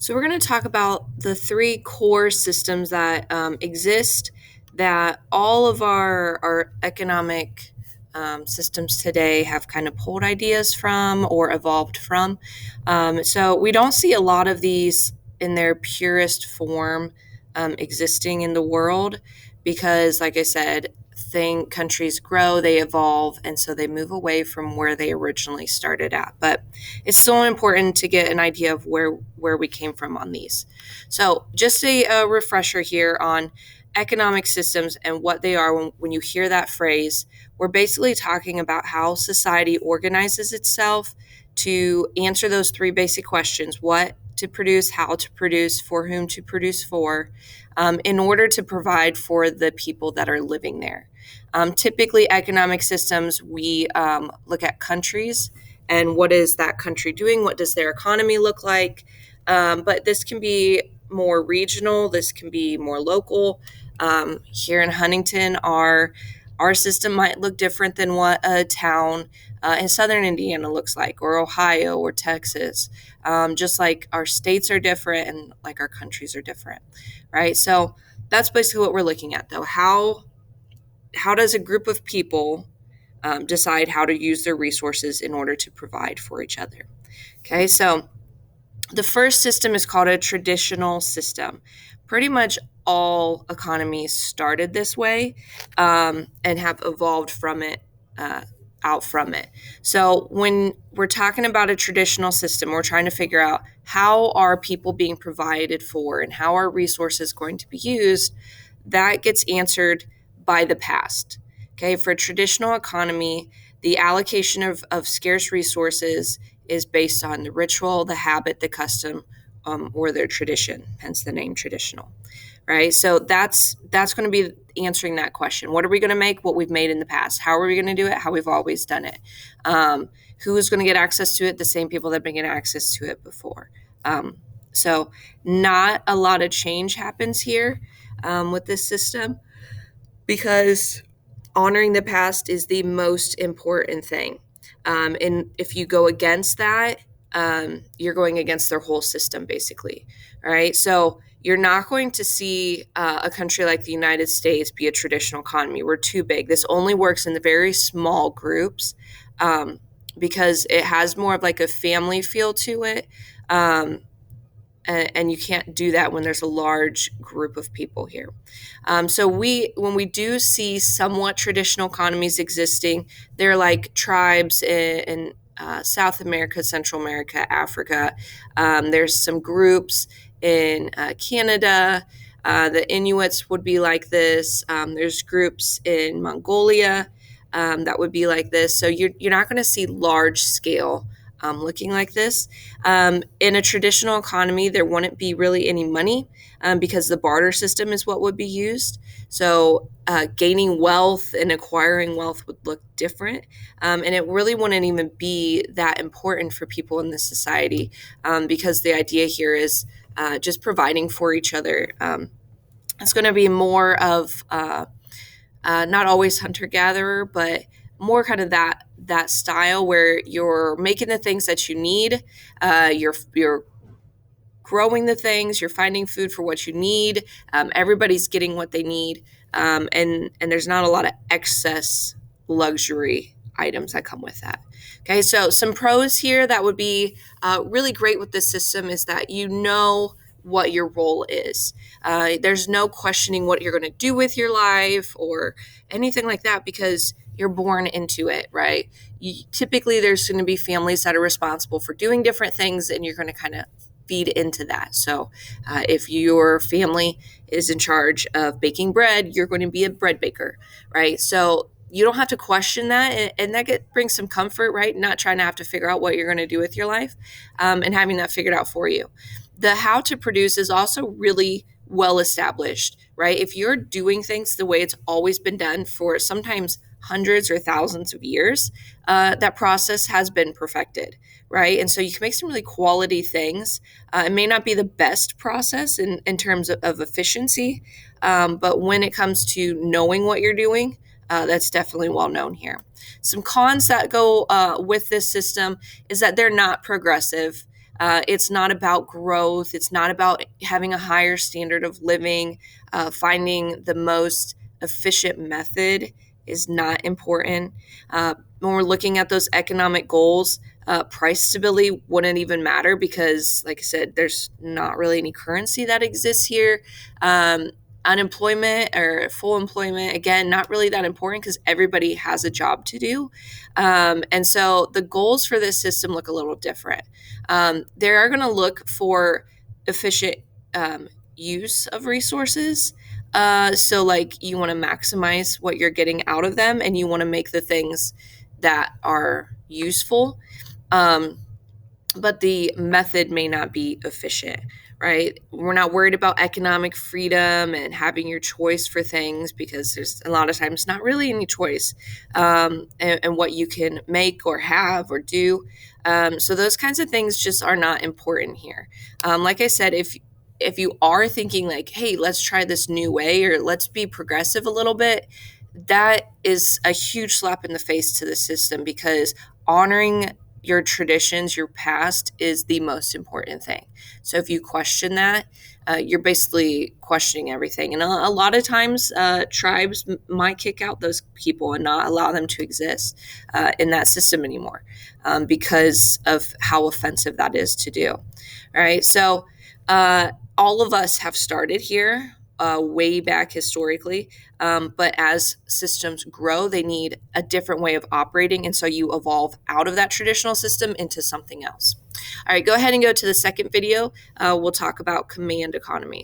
So, we're going to talk about the three core systems that exist that all of our economic systems today have kind of pulled ideas from or evolved from. So, we don't see a lot of these in their purest form existing in the world because, like I said, countries grow, they evolve, and so they move away from where they originally started at. But it's still important to get an idea of where we came from on these. So, just a refresher here on economic systems and what they are. When you hear that phrase, we're basically talking about how society organizes itself to answer those three basic questions: what to produce, how to produce, for whom to produce for, in order to provide for the people that are living there. Typically, economic systems, we look at countries and what is that country doing? What does their economy look like? But this can be more regional. This can be more local. Here in Huntington, our system might look different than what a town in southern Indiana looks like, or Ohio, or Texas. Just like our states are different, and like our countries are different, right? So that's basically what we're looking at, though. How does a group of people decide how to use their resources in order to provide for each other? Okay, so the first system is called a traditional system. Pretty much all economies started this way and have evolved from it, out from it. So when we're talking about a traditional system, we're trying to figure out how are people being provided for and how are resources going to be used. That gets answered by the past. Okay, for a traditional economy, the allocation of scarce resources is based on the ritual, the habit, the custom, or their tradition, hence the name traditional, right? So that's going to be answering that question. What are we going to make? What we've made in the past. How are we going to do it? How we've always done it. Who is going to get access to it? The same people that have been getting access to it before. So not a lot of change happens here with this system because honoring the past is the most important thing. And if you go against that, you're going against their whole system, basically. All right. So you're not going to see a country like the United States be a traditional economy. We're too big. This only works in the very small groups because it has more of like a family feel to it. And you can't do that when there's a large group of people here. So when we do see somewhat traditional economies existing, they're like tribes in South America, Central America, Africa. There's some groups in Canada. The Inuits would be like this. There's groups in Mongolia that would be like this. So you're not going to see large scale looking like this. In a traditional economy, there wouldn't be really any money because the barter system is what would be used. So gaining wealth and acquiring wealth would look different. And it really wouldn't even be that important for people in this society because the idea here is just providing for each other. It's going to be more of not always hunter gatherer, but more kind of that style where you're making the things that you need, you're growing the things, you're finding food for what you need. Everybody's getting what they need, and there's not a lot of excess luxury items that come with that. Okay, so some pros here that would be really great with this system is that you know what your role is. There's no questioning what you're going to do with your life or anything like that because you're born into it, right? Typically, there's going to be families that are responsible for doing different things, and you're going to kind of feed into that. So, if your family is in charge of baking bread, you're going to be a bread baker, right? So, you don't have to question that, and that brings some comfort, right? Not trying to have to figure out what you're going to do with your life, and having that figured out for you. The how to produce is also really well established, right? If you're doing things the way it's always been done for sometimes hundreds or thousands of years, that process has been perfected, right? And so you can make some really quality things. It may not be the best process in terms of efficiency, but when it comes to knowing what you're doing, that's definitely well known here. Some cons that go with this system is that they're not progressive. It's not about growth. It's not about having a higher standard of living. Finding the most efficient method is not important. When we're looking at those economic goals, price stability wouldn't even matter because, like I said, there's not really any currency that exists here. Um, Unemployment or full employment, again, not really that important because everybody has a job to do. And so the goals for this system look a little different. They are going to look for efficient use of resources. So, like, you want to maximize what you're getting out of them and you want to make the things that are useful. Um, but the method may not be efficient, right? We're not worried about economic freedom and having your choice for things because there's a lot of times not really any choice and what you can make or have or do. So those kinds of things just are not important here. Like I said, if you are thinking like, hey, let's try this new way or let's be progressive a little bit, that is a huge slap in the face to the system because honoring your traditions, your past is the most important thing. So if you question that, you're basically questioning everything. And a lot of times, tribes might kick out those people and not allow them to exist in that system anymore because of how offensive that is to do. All right. So all of us have started here. Way back historically. But as systems grow, they need a different way of operating. And so you evolve out of that traditional system into something else. All right, go ahead and go to the second video. We'll talk about command economies.